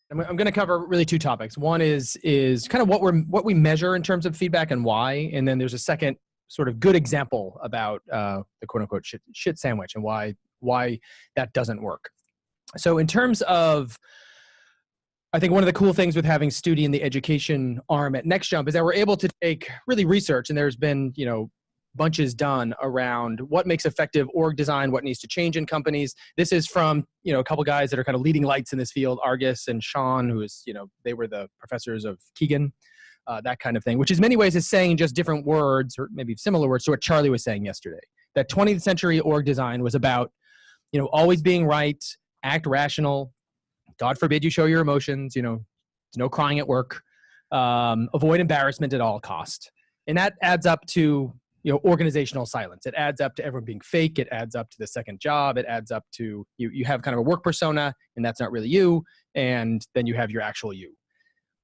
I'm going to cover really two topics. One is kind of what we measure in terms of feedback and why, and then there's a second sort of good example about the quote unquote shit sandwich and why that doesn't work. So in terms of, I think one of the cool things with having Stuti in the education arm at NextJump is that we're able to take really research, and there's been, bunches done around what makes effective org design, what needs to change in companies. This is from, a couple guys that are kind of leading lights in this field, Argus and Sean, who is, they were the professors of Keegan, that kind of thing, which in many ways is saying just different words or maybe similar words to what Charlie was saying yesterday. That 20th century org design was about, always being right, act rational, God forbid you show your emotions, no crying at work, avoid embarrassment at all cost. And that adds up to, organizational silence. It adds up to everyone being fake. It adds up to the second job. It adds up to you have kind of a work persona, and that's not really you. And then you have your actual you.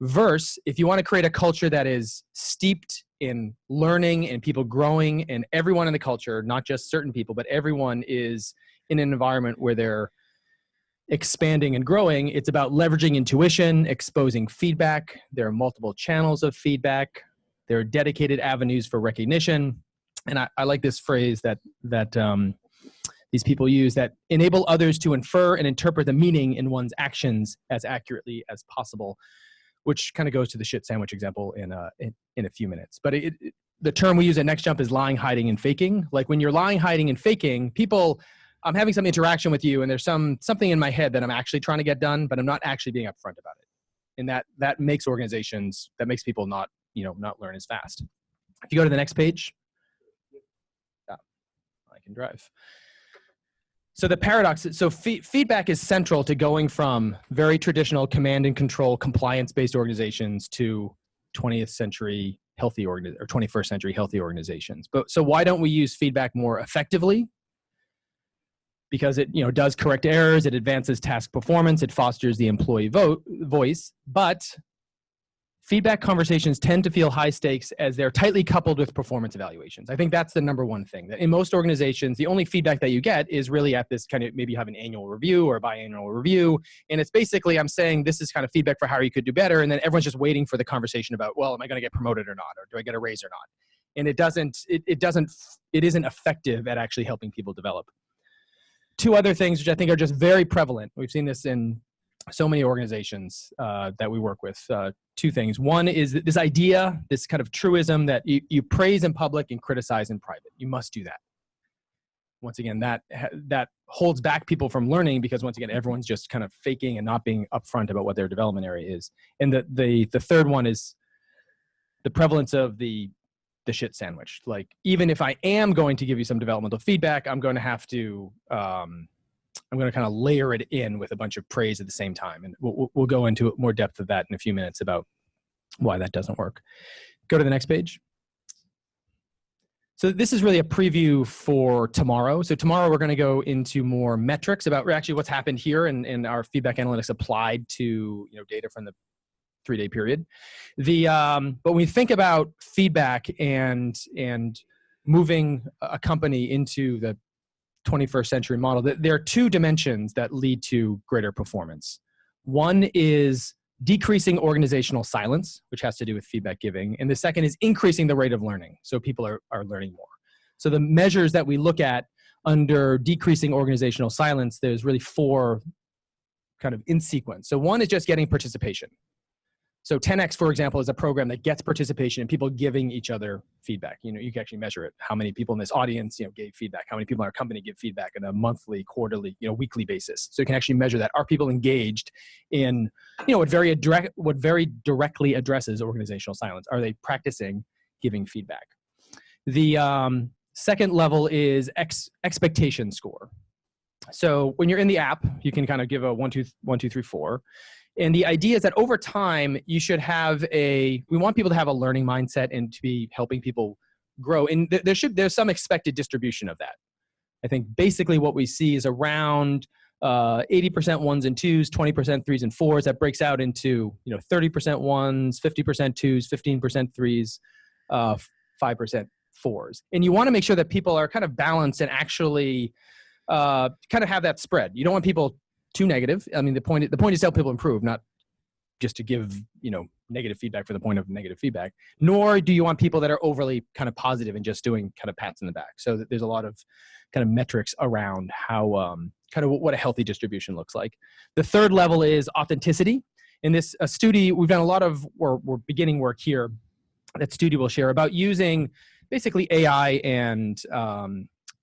Versus, if you want to create a culture that is steeped in learning and people growing, and everyone in the culture, not just certain people, but everyone is in an environment where they're expanding and growing, it's about leveraging intuition, exposing feedback. There are multiple channels of feedback. There are dedicated avenues for recognition. And I like this phrase that these people use, that enable others to infer and interpret the meaning in one's actions as accurately as possible, which kind of goes to the shit sandwich example in a few minutes. But the term we use at NextJump is lying, hiding, and faking. Like when you're lying, hiding, and faking, people, I'm having some interaction with you and there's something in my head that I'm actually trying to get done, but I'm not actually being upfront about it. And that makes organizations, that makes people not learn as fast. If you go to the next page, I can drive. So the paradox, feedback is central to going from very traditional command and control compliance-based organizations to 20th century healthy or 21st century healthy organizations. So why don't we use feedback more effectively? Because it does correct errors, it advances task performance, it fosters the employee voice, but feedback conversations tend to feel high stakes as they're tightly coupled with performance evaluations. I think that's the number one thing. That in most organizations, the only feedback that you get is really at this kind of, maybe you have an annual review or a biannual review, and it's basically, I'm saying this is kind of feedback for how you could do better, and then everyone's just waiting for the conversation about, well, am I going to get promoted or not, or do I get a raise or not? And it isn't effective at actually helping people develop. Two other things which I think are just very prevalent. We've seen this in so many organizations that we work with. Two things. One is this idea, this kind of truism that you praise in public and criticize in private. You must do that. Once again, that holds back people from learning because once again, everyone's just kind of faking and not being upfront about what their development area is. And the third one is the prevalence of the shit sandwich. Like, even if I am going to give you some developmental feedback, I'm going to have to, I'm going to kind of layer it in with a bunch of praise at the same time. And we'll go into more depth of that in a few minutes about why that doesn't work. Go to the next page. So this is really a preview for tomorrow. So tomorrow we're going to go into more metrics about actually what's happened here and our feedback analytics applied to data from the 3-day period. But when we think about feedback and moving a company into the 21st century model, there are two dimensions that lead to greater performance. One is decreasing organizational silence, which has to do with feedback giving. And the second is increasing the rate of learning. So people are learning more. So the measures that we look at under decreasing organizational silence, there's really four kind of in sequence. So one is just getting participation. So 10X, for example, is a program that gets participation and people giving each other feedback. You can actually measure it. How many people in this audience, gave feedback? How many people in our company give feedback on a monthly, quarterly, weekly basis? So you can actually measure that. Are people engaged in, what very directly addresses organizational silence? Are they practicing giving feedback? The second level is expectation score. So when you're in the app, you can kind of give a 1, 2, 3, 4. And the idea is that over time, you should have we want people to have a learning mindset and to be helping people grow. And there's some expected distribution of that. I think basically what we see is around 80% ones and twos, 20% threes and fours. That breaks out into 30% ones, 50% twos, 15% threes, 5% fours. And you want to make sure that people are kind of balanced and actually kind of have that spread. You don't want people too negative. I mean, the point is to help people improve, not just to give, negative feedback for the point of negative feedback, nor do you want people that are overly kind of positive and just doing kind of pats in the back. So there's a lot of kind of metrics around how, kind of what a healthy distribution looks like. The third level is authenticity. In this Stuti, we've done a lot of, we're beginning work here that Stuti will share about using basically AI and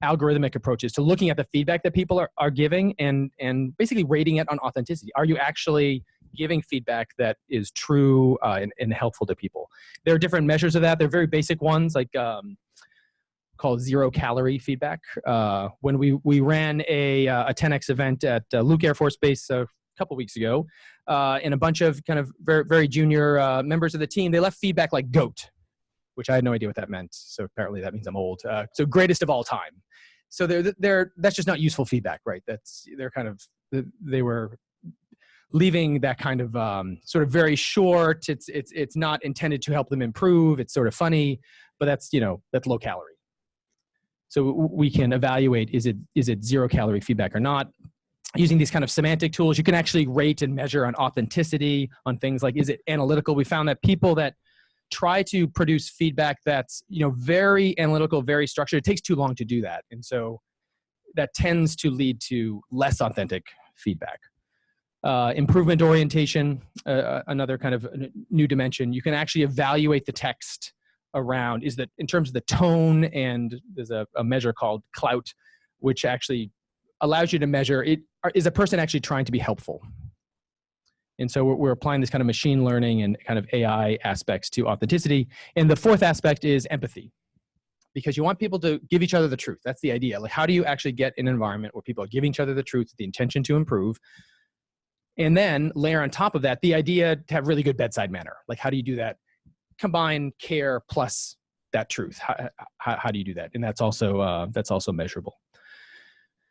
algorithmic approaches to looking at the feedback that people are giving and basically rating it on authenticity. Are you actually giving feedback that is true and helpful to people? There are different measures of that. They're very basic ones, like called 0 calorie feedback. When we ran a 10X event at Luke Air Force Base a couple weeks ago, and a bunch of kind of very, very junior members of the team, they left feedback like GOAT, which I had no idea what that meant. So apparently that means I'm old. So greatest of all time. So that's just not useful feedback, right? They were leaving that kind of sort of very short. It's not intended to help them improve. It's sort of funny, but that's low calorie. So we can evaluate, is it 0 calorie feedback or not? Using these kind of semantic tools, you can actually rate and measure on authenticity, on things like, is it analytical? We found that people that try to produce feedback that's very analytical, very structured, it takes too long to do that. And so that tends to lead to less authentic feedback. Improvement orientation, another kind of new dimension. You can actually evaluate the text around, in terms of the tone, and there's a measure called clout, which actually allows you to measure, is a person actually trying to be helpful? And so we're applying this kind of machine learning and kind of AI aspects to authenticity. And the fourth aspect is empathy, because you want people to give each other the truth. That's the idea. Like, how do you actually get an environment where people are giving each other the truth with the intention to improve? And then layer on top of that the idea to have really good bedside manner. Like, how do you do that? Combine care plus that truth. How do you do that? And that's also measurable.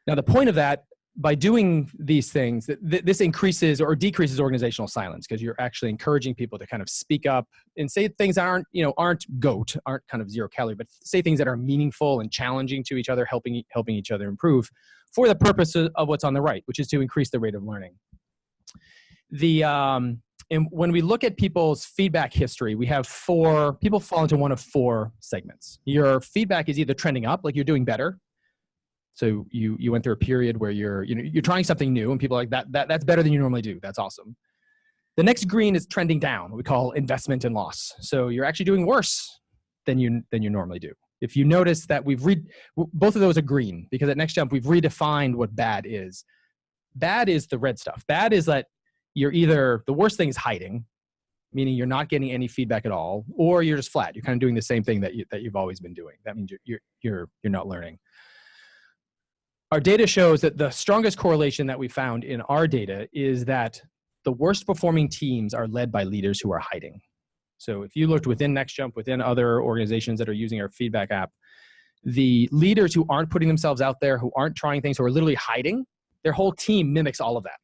Now, the point of that, by doing these things, this increases or decreases organizational silence, because you're actually encouraging people to kind of speak up and say things that aren't GOAT, aren't kind of 0 calorie, but say things that are meaningful and challenging to each other, helping each other improve for the purpose of what's on the right, which is to increase the rate of learning. And when we look at people's feedback history, we have people fall into one of 4 segments. Your feedback is either trending up, like you're doing better. So you went through a period where you're trying something new and people are like, that's better than you normally do. That's awesome. The next green is trending down, what we call investment and loss. So you're actually doing worse than you normally do. If you notice that both of those are green, because at Next Jump, we've redefined what bad is. Bad is the red stuff. Bad is that you're either, the worst thing is hiding, meaning you're not getting any feedback at all, or you're just flat. You're kind of doing the same thing that you've always been doing. That means you're not learning. Our data shows that the strongest correlation that we found in our data is that the worst performing teams are led by leaders who are hiding. So if you looked within Next Jump, within other organizations that are using our feedback app, the leaders who aren't putting themselves out there, who aren't trying things, who are literally hiding, their whole team mimics all of that.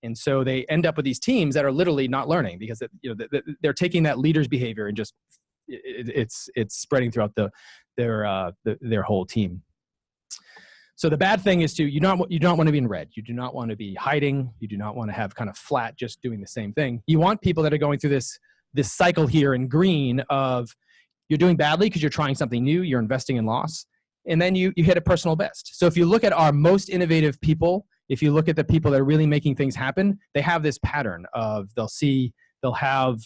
And so they end up with these teams that are literally not learning, because they're taking that leader's behavior and just it's spreading throughout their whole team. So the bad thing is you don't want to be in red. You do not want to be hiding. You do not want to have kind of flat, just doing the same thing. You want people that are going through this cycle here in green of you're doing badly because you're trying something new, you're investing in loss, and then you hit a personal best. So if you look at our most innovative people, if you look at the people that are really making things happen, they have this pattern of they'll have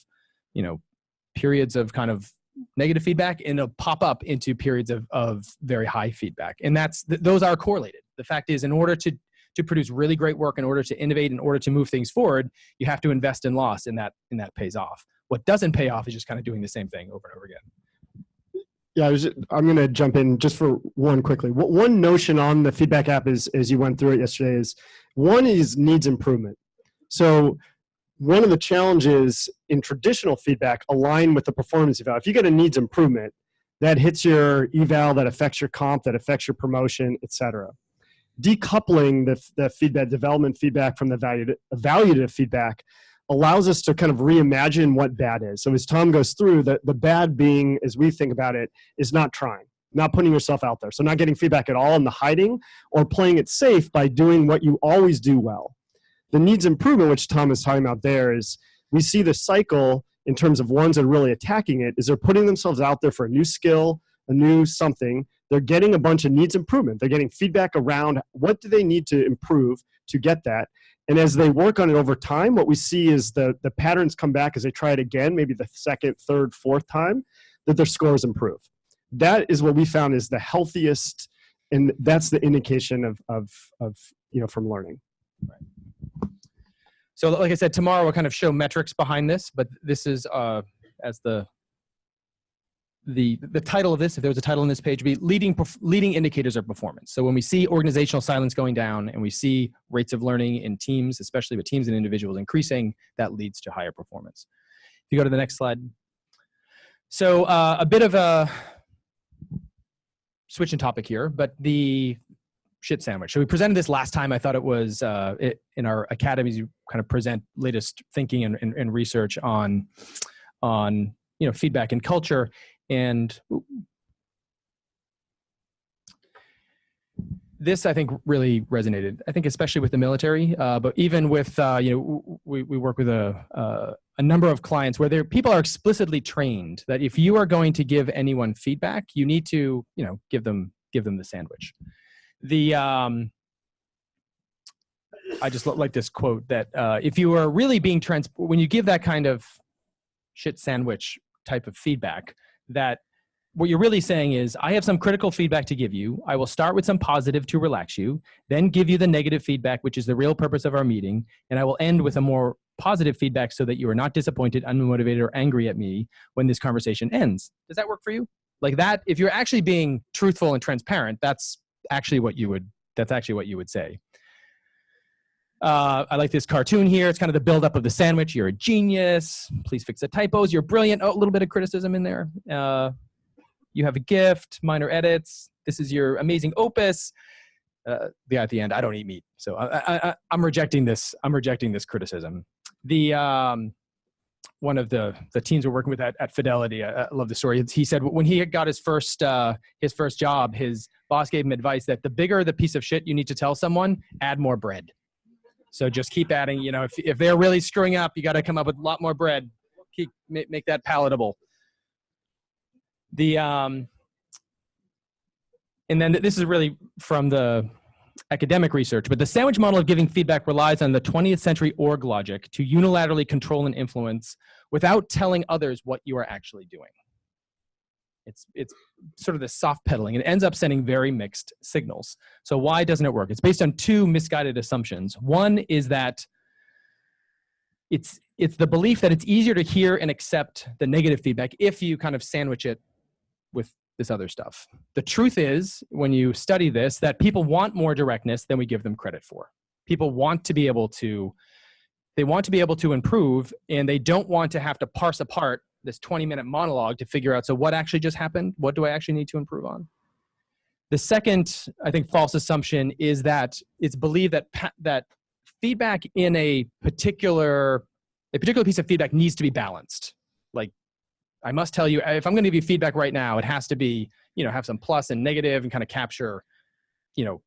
periods of kind of negative feedback, and it'll pop up into periods of very high feedback. And those are correlated. The fact is, in order to produce really great work, in order to innovate, in order to move things forward, you have to invest in loss, and that pays off. What doesn't pay off is just kind of doing the same thing over and over again. Yeah, I'm going to jump in just for one quickly. One notion on the feedback app is, as you went through it yesterday, is needs improvement. So one of the challenges in traditional feedback align with the performance eval. If you get a needs improvement, that hits your eval, that affects your comp, that affects your promotion, et cetera. Decoupling the feedback, development feedback from the evaluative feedback allows us to kind of reimagine what bad is. So as Tom goes through, the bad being, as we think about it, is not trying, not putting yourself out there. So not getting feedback at all in the hiding, or playing it safe by doing what you always do well. The needs improvement, which Tom is talking about there, is we see the cycle in terms of ones that are really attacking it is they're putting themselves out there for a new skill, a new something. They're getting a bunch of needs improvement. They're getting feedback around what do they need to improve to get that. And as they work on it over time, what we see is the patterns come back as they try it again, maybe the second, third, fourth time, that their scores improve. That is what we found is the healthiest, and that's the indication of from learning. Right. So like I said, tomorrow we'll kind of show metrics behind this, but this is as the title of this, if there was a title on this page, would be leading indicators of performance. So when we see organizational silence going down and we see rates of learning in teams, especially with teams and individuals increasing, that leads to higher performance. If you go to the next slide. So a bit of a switch in topic here, but the shit sandwich. So we presented this last time. I thought it was in our academies, you kind of present latest thinking and research on feedback and culture. And this, I think, really resonated. I think especially with the military, but even with, we work with a number of clients where people are explicitly trained that if you are going to give anyone feedback, you need to, give them the sandwich. I just like this quote that if you are really being when you give that kind of shit sandwich type of feedback, that what you're really saying is, I have some critical feedback to give you. I will start with some positive to relax you, then give you the negative feedback, which is the real purpose of our meeting. And I will end with a more positive feedback so that you are not disappointed, unmotivated, or angry at me when this conversation ends. Does that work for you? Like that, if you're actually being truthful and transparent, that's actually what you would say. I like this cartoon here. It's kind of the buildup of the sandwich. You're a genius. Please fix the typos. You're brilliant. Oh, a little bit of criticism in there. You have a gift, minor edits. This is your amazing opus. At the end, I don't eat meat. So I'm rejecting this. I'm rejecting this criticism. One of the teams we're working with at Fidelity, I love the story. He said when he got his first job, his boss gave him advice that the bigger the piece of shit you need to tell someone, add more bread. So just keep adding, if they're really screwing up, you got to come up with a lot more bread. Make that palatable. And then this is really from the academic research, but the sandwich model of giving feedback relies on the 20th century org logic to unilaterally control and influence without telling others what you are actually doing. It's sort of the soft pedaling. It ends up sending very mixed signals. So why doesn't it work? It's based on two misguided assumptions. One is that it's the belief that it's easier to hear and accept the negative feedback if you kind of sandwich it with this other stuff. The truth is, when you study this, that people want more directness than we give them credit for. People want to be able to improve, and they don't want to have to parse apart this 20-minute monologue to figure out, so what actually just happened? What do I actually need to improve on? The second, I think, false assumption is that it's believed that feedback in a particular piece of feedback needs to be balanced. Like, I must tell you, if I'm going to give you feedback right now, it has to be, have some plus and negative and kind of capture,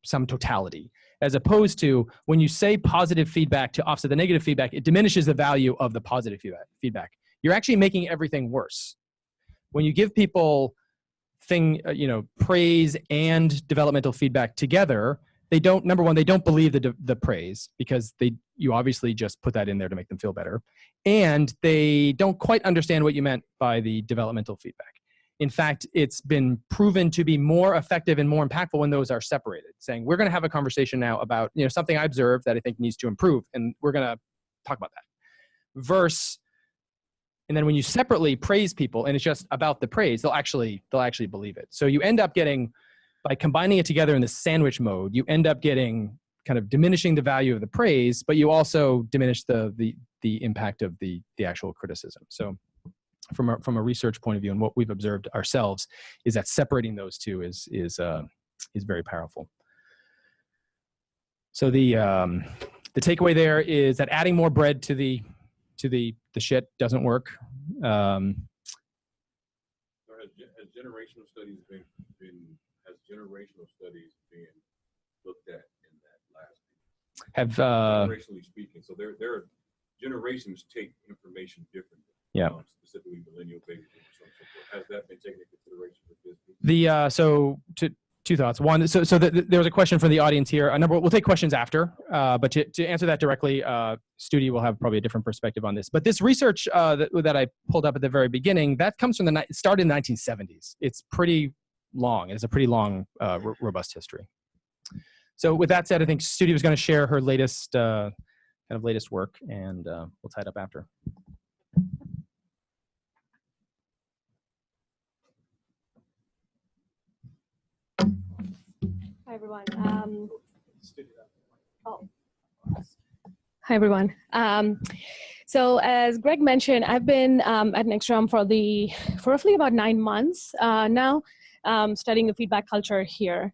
some totality. As opposed to when you say positive feedback to offset the negative feedback, it diminishes the value of the positive feedback. You're actually making everything worse. When you give people praise and developmental feedback together, number one, they don't believe the praise because you obviously just put that in there to make them feel better. And they don't quite understand what you meant by the developmental feedback. In fact, it's been proven to be more effective and more impactful when those are separated, saying, we're going to have a conversation now about something I observed that I think needs to improve, and we're going to talk about that. And then when you separately praise people and it's just about the praise, they'll actually believe it. So you end up getting, by combining it together in the sandwich mode, you end up getting kind of diminishing the value of the praise, but you also diminish the impact of the actual criticism. So from a research point of view, and what we've observed ourselves is that separating those two is very powerful. So the takeaway there is that adding more bread to the shit doesn't work. Has generational studies been looked at in that last? Have generationally speaking, so there are generations take information differently. Yeah. Specifically millennial baby boomers, so on and so forth. Has that been taken into consideration with this? So two thoughts. One, there was a question from the audience here. We'll take questions after, but to answer that directly, Stuti will have probably a different perspective on this. But this research that I pulled up at the very beginning, that comes from it started in the 1970s. It's pretty long. It's a pretty long, robust history. So with that said, I think Stuti was going to share her latest latest work, and we'll tie it up after. Hi, everyone. Hi, everyone. So as Greg mentioned, I've been at Nextrum for roughly about 9 months now, studying the feedback culture here.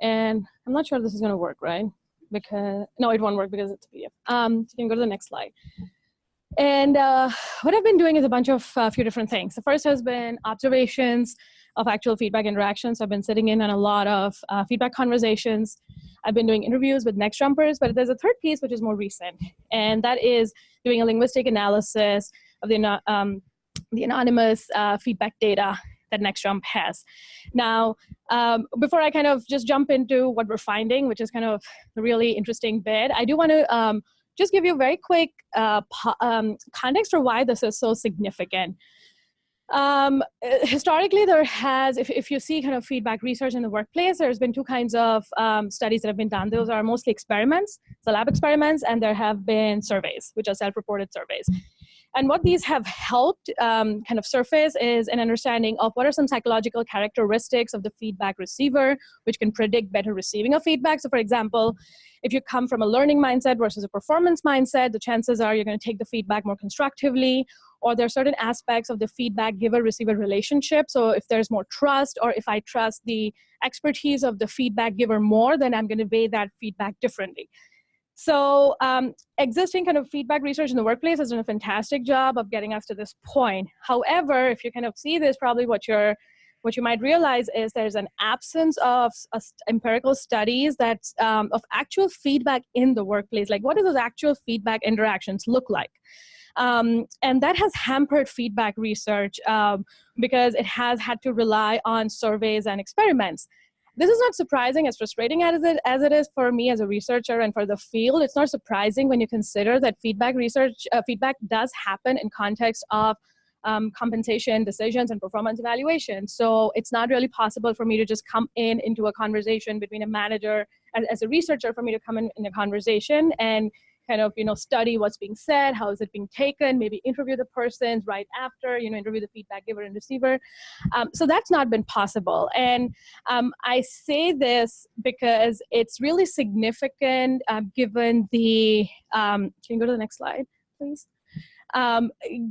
And I'm not sure this is going to work, right? No, it won't work because it's a PDF. So you can go to the next slide. And what I've been doing is a few different things. The first has been observations of actual feedback interactions. I've been sitting in on a lot of feedback conversations. I've been doing interviews with next jumpers, but there's a third piece which is more recent, and that is doing a linguistic analysis of the anonymous feedback data that NextJump has. Now, before I kind of just jump into what we're finding, which is kind of the really interesting bit, I do want to just give you a very quick context for why this is so significant. Historically, there has, if you see kind of feedback research in the workplace, there's been two kinds of studies that have been done. Those are mostly experiments, so lab experiments, and there have been surveys, which are self-reported surveys. And what these have helped kind of surface is an understanding of what are some psychological characteristics of the feedback receiver, which can predict better receiving of feedback. So for example, if you come from a learning mindset versus a performance mindset, the chances are you're going to take the feedback more constructively, or there are certain aspects of the feedback giver-receiver relationship. So if there's more trust, or if I trust the expertise of the feedback giver more, then I'm going to weigh that feedback differently. So existing kind of feedback research in the workplace has done a fantastic job of getting us to this point. However, if you kind of see this, probably what you might realize is there's an absence of empirical studies that's of actual feedback in the workplace. Like, what do those actual feedback interactions look like? And that has hampered feedback research because it has had to rely on surveys and experiments. This is not surprising, as frustrating as it is for me as a researcher and for the field. It's not surprising when you consider that feedback does happen in context of compensation decisions and performance evaluation. So it's not really possible for me to just come into a conversation between a manager, as a researcher, for me to come in a conversation and kind of, study what's being said, how is it being taken, maybe interview the persons right after, interview the feedback giver and receiver. So that's not been possible. And I say this because it's really significant given the, can you go to the next slide, please?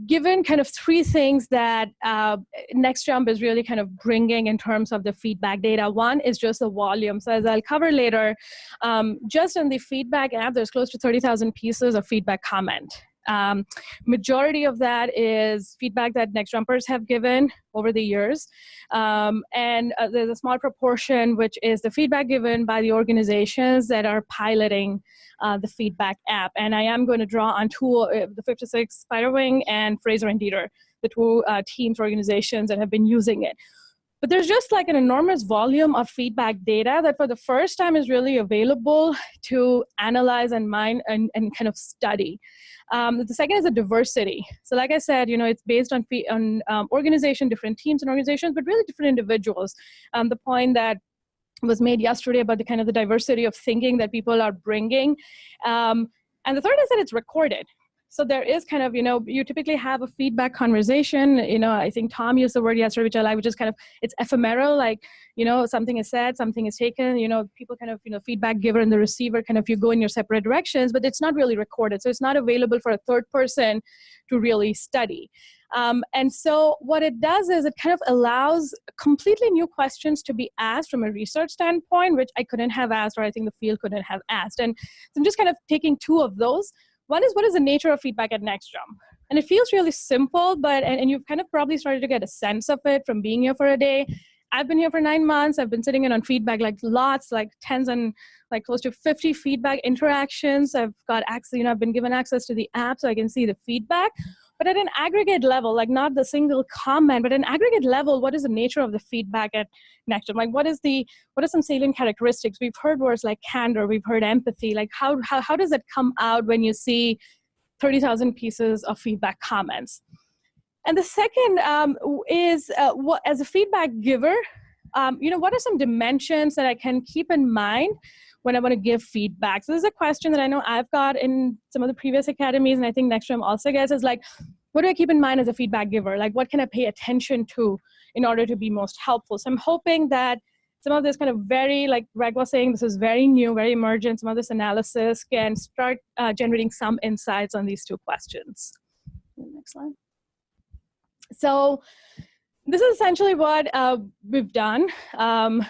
Given kind of three things that NextJump is really kind of bringing in terms of the feedback data. One is just the volume. So as I'll cover later, just in the feedback app, there's close to 30,000 pieces of feedback comment. Majority of that is feedback that NextJumpers have given over the years. And there's a small proportion, which is the feedback given by the organizations that are piloting the feedback app. And I am going to draw on two, the 56 Spiderwing and Fraser and Dieter, the two teams, organizations that have been using it. But there's just like an enormous volume of feedback data that for the first time is really available to analyze and mine and kind of study. The second is the diversity. So like I said, it's based on organization, different teams and organizations, but really different individuals. The point that was made yesterday about the kind of the diversity of thinking that people are bringing. And the third is that it's recorded. So there is kind of, you typically have a feedback conversation. I think Tom used the word yesterday, which I like, which is kind of, it's ephemeral, like, something is said, something is taken, people kind of, feedback giver and the receiver, kind of, you go in your separate directions, but it's not really recorded. So it's not available for a third person to really study. And so what it does is it kind of allows completely new questions to be asked from a research standpoint, which I couldn't have asked, or I think the field couldn't have asked. And so I'm just kind of taking two of those. One is, what is the nature of feedback at NextJump? And it feels really simple, but, and you've kind of probably started to get a sense of it from being here for a day. I've been here for 9 months. I've been sitting in on feedback, like lots, like tens and like close to 50 feedback interactions. I've got access, I've been given access to the app so I can see the feedback. But at an aggregate level, like not the single comment, but at an aggregate level, what is the nature of the feedback at Nextgem? Like what are some salient characteristics? We've heard words like candor, we've heard empathy. Like how does it come out when you see 30,000 pieces of feedback comments? And the second is what, as a feedback giver, what are some dimensions that I can keep in mind when I want to give feedback? So this is a question that I know I've got in some of the previous academies, and I think Nextgem also gets, is like, what do I keep in mind as a feedback giver? Like, what can I pay attention to in order to be most helpful? So I'm hoping that some of this kind of very, like Greg was saying, this is very new, very emergent. Some of this analysis can start generating some insights on these two questions. Next slide. So this is essentially what we've done. I've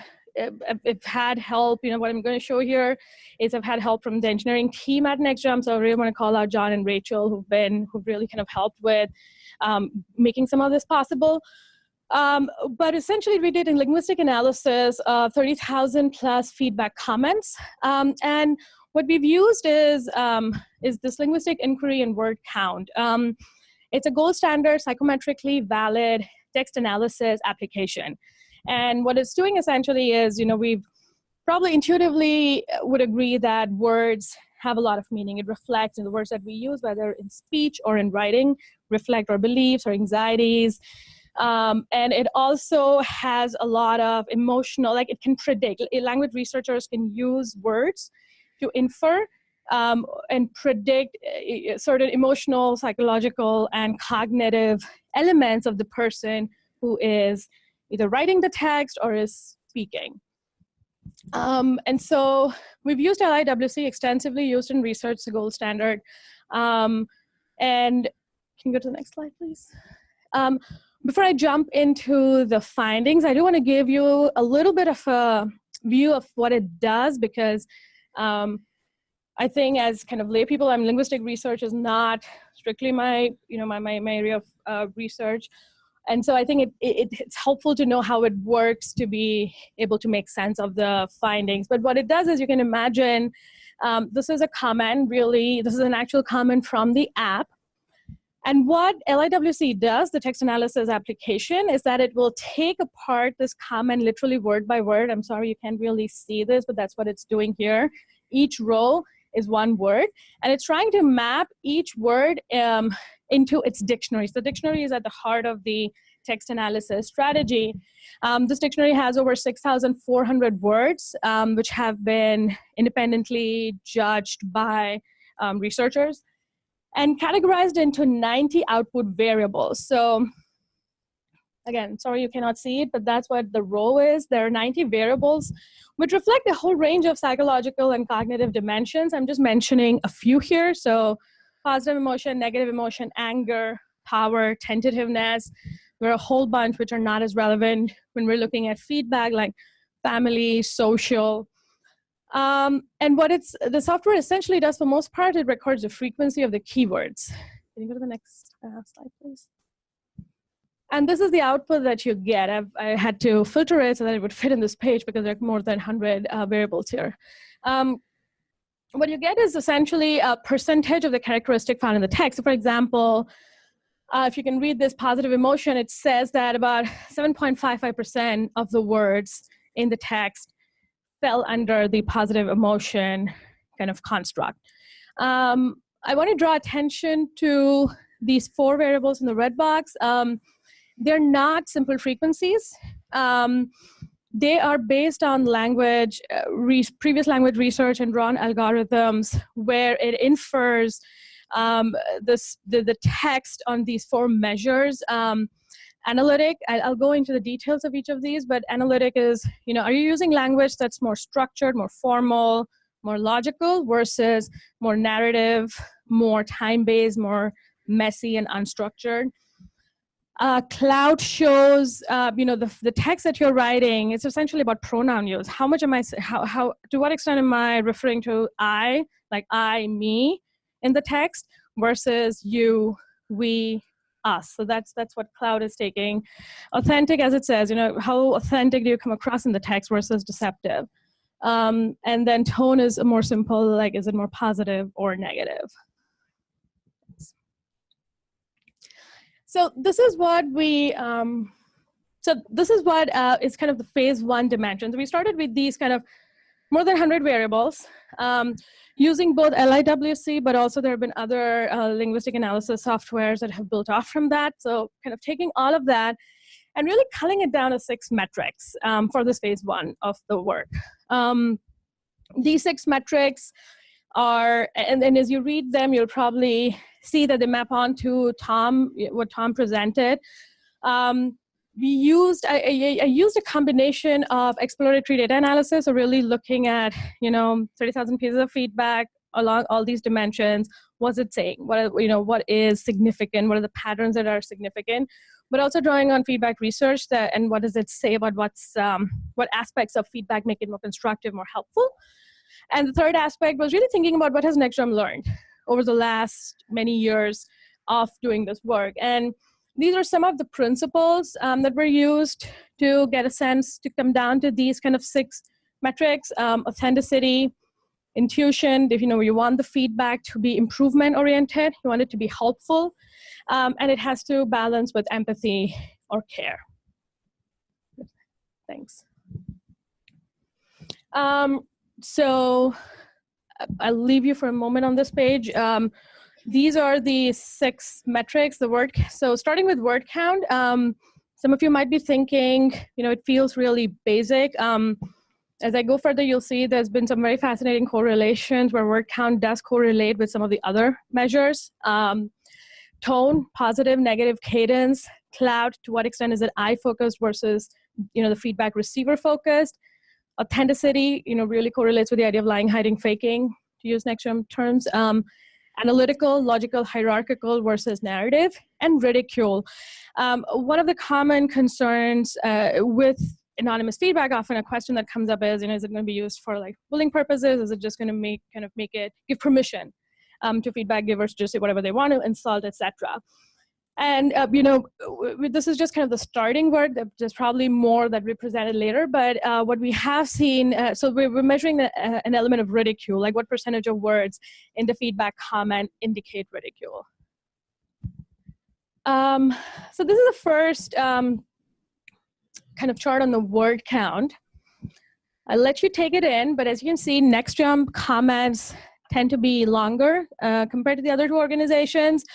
had help, what I'm going to show here is I've had help from the engineering team at Nextgem. So I really want to call out John and Rachel who've really kind of helped with making some of this possible. But essentially we did a linguistic analysis of 30,000 plus feedback comments. And what we've used is this linguistic inquiry and word count. It's a gold standard, psychometrically valid text analysis application. And what it's doing essentially is, we've probably intuitively would agree that words have a lot of meaning. It reflects in the words that we use, whether in speech or in writing, reflect our beliefs or anxieties. And it also has a lot of emotional, like it can predict. Language researchers can use words to infer and predict certain emotional, psychological, and cognitive elements of the person who is either writing the text or is speaking. And so we've used LIWC extensively, used in research, the gold standard. And can you go to the next slide, please? Before I jump into the findings, I do want to give you a little bit of a view of what it does, because I think as kind of lay people, linguistic research is not strictly my area of research. And so I think it's helpful to know how it works to be able to make sense of the findings. But what it does is, you can imagine, this is a comment, really, this is an actual comment from the app. And what LIWC does, the text analysis application, is that it will take apart this comment literally word by word. I'm sorry, you can't really see this, but that's what it's doing here. Each row is one word, and it's trying to map each word into its dictionary. So the dictionary is at the heart of the text analysis strategy. This dictionary has over 6,400 words, which have been independently judged by researchers and categorized into 90 output variables. So again, sorry you cannot see it, but that's what the row is. There are 90 variables which reflect a whole range of psychological and cognitive dimensions. I'm just mentioning a few here. So positive emotion, negative emotion, anger, power, tentativeness. There are a whole bunch which are not as relevant when we're looking at feedback, like family, social. And what the software essentially does for most part, it records the frequency of the keywords. Can you go to the next slide, please? And this is the output that you get. I had to filter it so that it would fit in this page, because there are more than 100 variables here. What you get is essentially a percentage of the characteristic found in the text. So for example, if you can read this positive emotion, it says that about 7.55% of the words in the text fell under the positive emotion kind of construct. I want to draw attention to these 4 variables in the red box. They're not simple frequencies. They are based on language, previous language research and drawn algorithms, where it infers the text on these 4 measures. Analytic, I'll go into the details of each of these, but analytic is, are you using language that's more structured, more formal, more logical, versus more narrative, more time-based, more messy and unstructured? Cloud shows, the text that you're writing, it's essentially about pronoun use. How much am I, to what extent am I referring to I, like I, me, in the text, versus you, we, us. So that's what Cloud is taking. Authentic, as it says, how authentic do you come across in the text versus deceptive? And then tone is more simple, like is it more positive or negative? So this is what is kind of the phase 1 dimensions. We started with these kind of more than 100 variables, using both LIWC, but also there have been other linguistic analysis softwares that have built off from that. So kind of taking all of that and really culling it down to 6 metrics for this phase 1 of the work. These 6 metrics are, and as you read them, you'll probably see that they map onto what Tom presented. I used a combination of exploratory data analysis, so really looking at 30,000 pieces of feedback along all these dimensions. What's it saying? What is significant? What are the patterns that are significant? But also drawing on feedback research and what does it say about what aspects of feedback make it more constructive, more helpful. And the third aspect was really thinking about what has NextGem learned over the last many years of doing this work. And these are some of the principles that were used to get a sense to come down to these kind of 6 metrics: authenticity, intuition. If you want the feedback to be improvement oriented, you want it to be helpful, and it has to balance with empathy or care. Thanks. So I'll leave you for a moment on this page. These are the 6 metrics, so starting with word count, some of you might be thinking, it feels really basic. As I go further, you'll see there's been some very fascinating correlations where word count does correlate with some of the other measures. Tone, positive, negative, cadence, Cloud, to what extent is it I-focused versus, the feedback receiver-focused. Authenticity, really correlates with the idea of lying, hiding, faking, to use NextGem terms. Analytical, logical, hierarchical versus narrative, and ridicule. One of the common concerns with anonymous feedback, often a question that comes up is, is it going to be used for like bullying purposes? Is it just going to give permission to feedback givers to say whatever they want to, insult, etc. And, this is just kind of the starting work. There's probably more that we presented later, but what we have seen, so we're measuring an element of ridicule, like what percentage of words in the feedback comment indicate ridicule. So this is the first kind of chart on the word count. I'll let you take it in, but as you can see, NextGem comments tend to be longer compared to the other 2 organizations.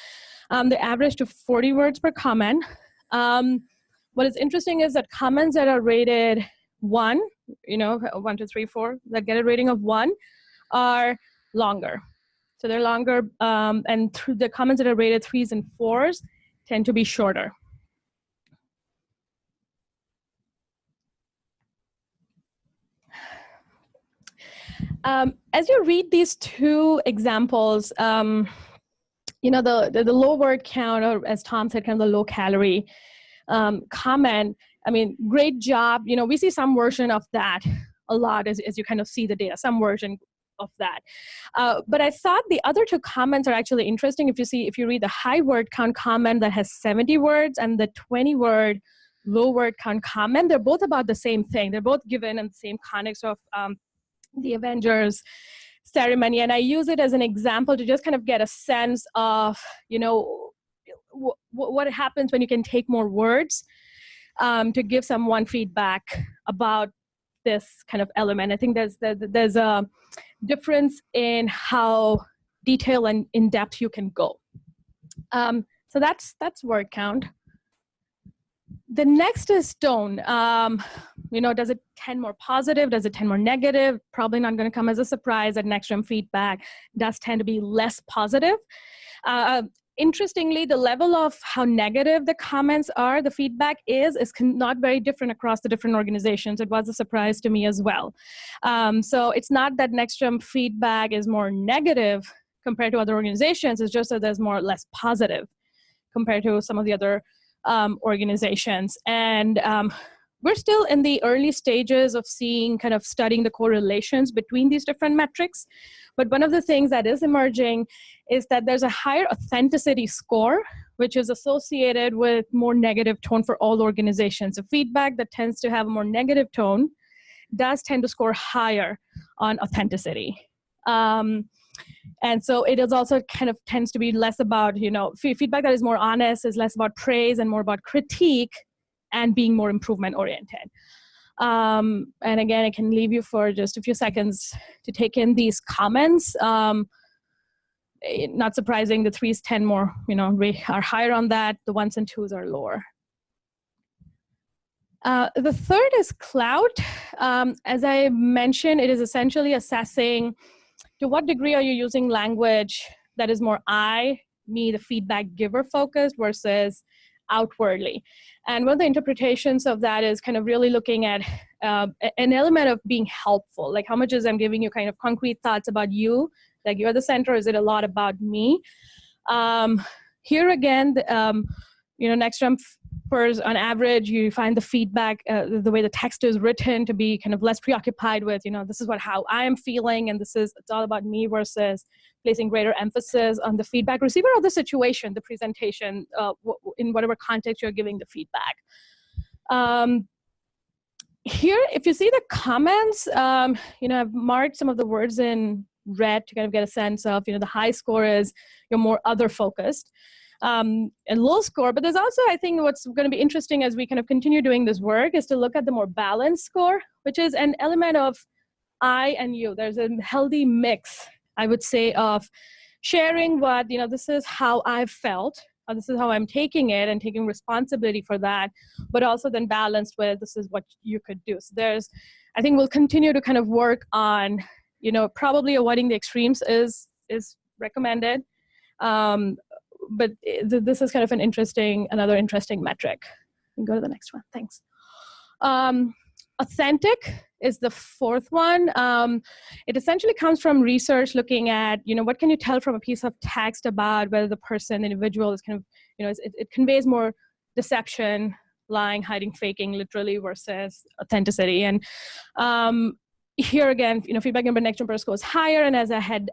They average to 40 words per comment. What is interesting is that comments that are rated 1, 1, 2, 3, 4, that get a rating of 1 are longer. So they're longer, and through the comments that are rated 3s and 4s tend to be shorter. As you read these 2 examples, the low word count, or as Tom said, kind of the low calorie comment, great job. We see some version of that a lot as you kind of see the data, some version of that. But I thought the other 2 comments are actually interesting. If you read the high word count comment that has 70 words and the 20-word low word count comment, they're both about the same thing. They're both given in the same context of the Avengers ceremony, and I use it as an example to just kind of get a sense of what happens when you can take more words to give someone feedback about this kind of element. I think there's a difference in how detailed and in depth you can go. So that's word count. The next is tone. Does it tend more positive? Does it tend more negative? Probably not going to come as a surprise that NextGem feedback does tend to be less positive. Interestingly, the level of how negative the comments are, the feedback is not very different across the different organizations. It was a surprise to me as well. So it's not that NextGem feedback is more negative compared to other organizations. It's just that there's less positive compared to some of the other organizations. And we're still in the early stages of kind of studying the correlations between these different metrics. But one of the things that is emerging is that there's a higher authenticity score, which is associated with more negative tone for all organizations. So feedback that tends to have a more negative tone does tend to score higher on authenticity. And so it is also kind of tends to be less about, feedback that is more honest is less about praise and more about critique and being more improvement oriented. And again, I can leave you for just a few seconds to take in these comments. Not surprising, the 3s tend more, are higher on that. The 1s and 2s are lower. The third is clout. As I mentioned, it is essentially assessing to what degree are you using language that is more me, the feedback giver focused versus outwardly. And one of the interpretations of that is kind of really looking at an element of being helpful, like how much is I'm giving you kind of concrete thoughts about you, like you're the center, is it a lot about me? Here again, next jumpers on average, you find the feedback, the way the text is written to be kind of less preoccupied with, this is how I am feeling and it's all about me versus placing greater emphasis on the feedback receiver or the situation, the presentation, in whatever context you're giving the feedback. Here, if you see the comments, I've marked some of the words in red to kind of get a sense of, the high score is you're more other focused. And low score, but there's also, I think what's going to be interesting as we kind of continue doing this work is to look at the more balanced score, which is an element of I and you. There's a healthy mix, I would say, of sharing what, this is how I've felt, or this is how I'm taking it and taking responsibility for that, but also then balanced with this is what you could do. So I think we'll continue to kind of work on, probably avoiding the extremes is recommended. But this is kind of another interesting metric. You can go to the next one, thanks. Authentic is the fourth one. It essentially comes from research looking at, what can you tell from a piece of text about whether the person, the individual is kind of, it conveys more deception, lying, hiding, faking, literally versus authenticity. And here again, feedback number next jumper score is higher. And as I had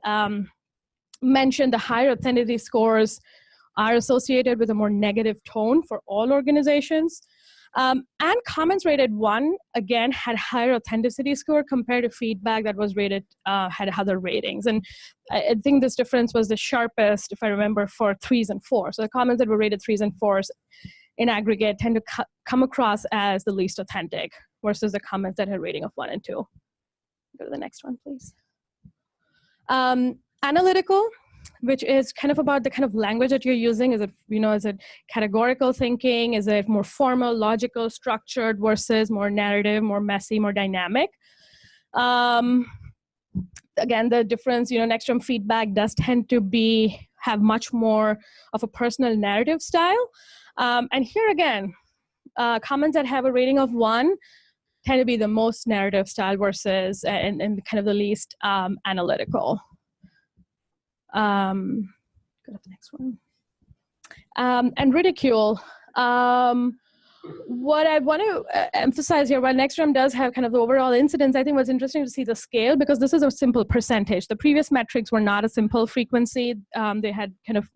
mentioned, the higher authenticity scores are associated with a more negative tone for all organizations. And comments rated 1, again, had higher authenticity score compared to feedback that was rated, had other ratings. And I think this difference was the sharpest, if I remember, for 3s and 4s. So the comments that were rated 3s and 4s in aggregate tend to come across as the least authentic versus the comments that had a rating of 1 and 2. Go to the next one, please. Analytical, which is kind of about the kind of language that you're using. Is it categorical thinking? Is it more formal, logical, structured versus more narrative, more messy, more dynamic? Again, the difference, next from feedback does tend to have much more of a personal narrative style. And here again, comments that have a rating of 1 tend to be the most narrative style versus and kind of the least analytical. Go to the next one. And ridicule. What I want to emphasize here, while Nextram does have kind of the overall incidence, I think what's interesting to see the scale, because this is a simple percentage. The previous metrics were not a simple frequency. They had kind of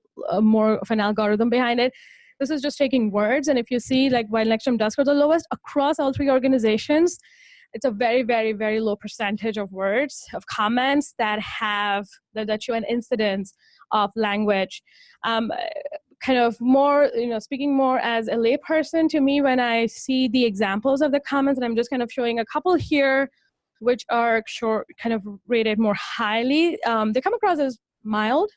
more of an algorithm behind it. This is just taking words. And if you see, like, while Nextram does score the lowest, across all 3 organizations, it's a very, very, very low percentage of words, of comments that show an incidence of language. Kind of more, speaking more as a layperson, to me, when I see the examples of the comments, and I'm just kind of showing a couple here, which are short, kind of rated more highly, they come across as mild.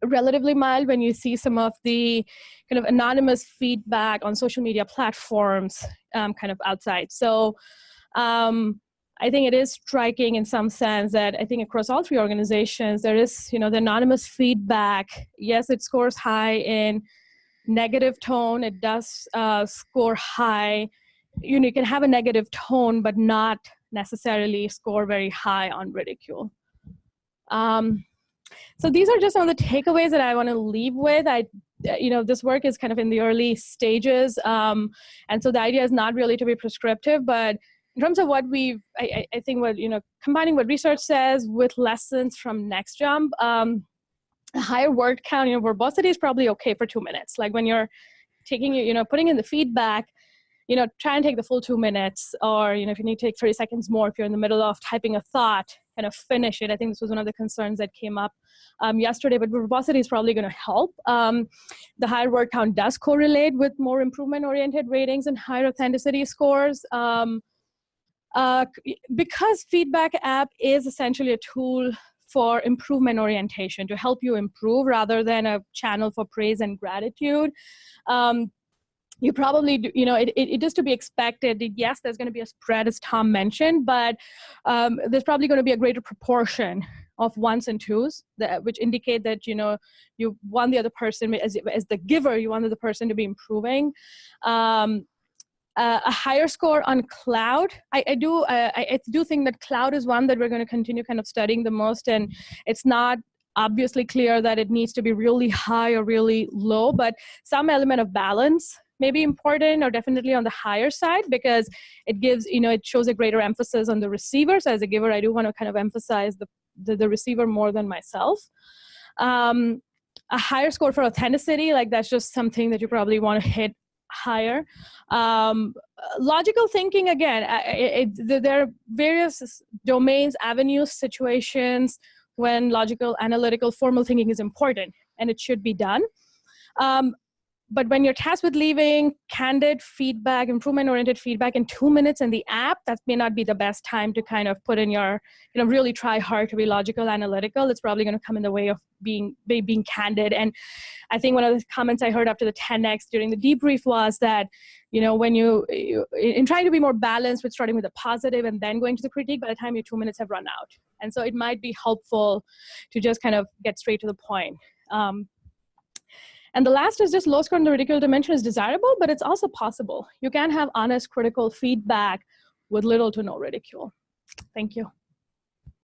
Relatively mild when you see some of the kind of anonymous feedback on social media platforms kind of outside. So I think it is striking in some sense that I think across all 3 organizations, there is, the anonymous feedback. Yes, it scores high in negative tone. It does score high. You can have a negative tone, but not necessarily score very high on ridicule. So these are just some of the takeaways that I want to leave with. This work is kind of in the early stages. And so the idea is not really to be prescriptive, but in terms of what I think combining what research says with lessons from Next Jump, a higher word count, verbosity is probably okay for 2 minutes. Like when you're putting in the feedback, try and take the full 2 minutes, or, if you need to take 30 seconds more, if you're in the middle of typing a thought, kind of finish it. I think this was one of the concerns that came up yesterday, but verbosity is probably going to help. The higher word count does correlate with more improvement-oriented ratings and higher authenticity scores. Because Feedback app is essentially a tool for improvement orientation to help you improve rather than a channel for praise and gratitude. You probably do, it is to be expected. Yes, there's going to be a spread, as Tom mentioned, but there's probably going to be a greater proportion of ones and twos, which indicate that, you want the other person, as the giver, you want the person to be improving. A higher score on cloud. I do think that cloud is one that we're going to continue kind of studying the most, and it's not obviously clear that it needs to be really high or really low, but some element of balance may be important, or definitely on the higher side, because it gives, it shows a greater emphasis on the receiver. So as a giver, I do want to kind of emphasize the receiver more than myself. A higher score for authenticity, like that's just something that you probably want to hit higher. Logical thinking, again, there are various domains, avenues, situations when logical, analytical, formal thinking is important, and it should be done. But when you're tasked with leaving candid feedback, improvement-oriented feedback in 2 minutes in the app, that may not be the best time to kind of put in your, really try hard to be logical, analytical. It's probably going to come in the way of being candid. And I think one of the comments I heard after the 10X during the debrief was that, when in trying to be more balanced with starting with the positive and then going to the critique, by the time your 2 minutes have run out. And so it might be helpful to just kind of get straight to the point. And the last is just low score in the ridicule dimension is desirable, but it's also possible. You can have honest, critical feedback with little to no ridicule. Thank you.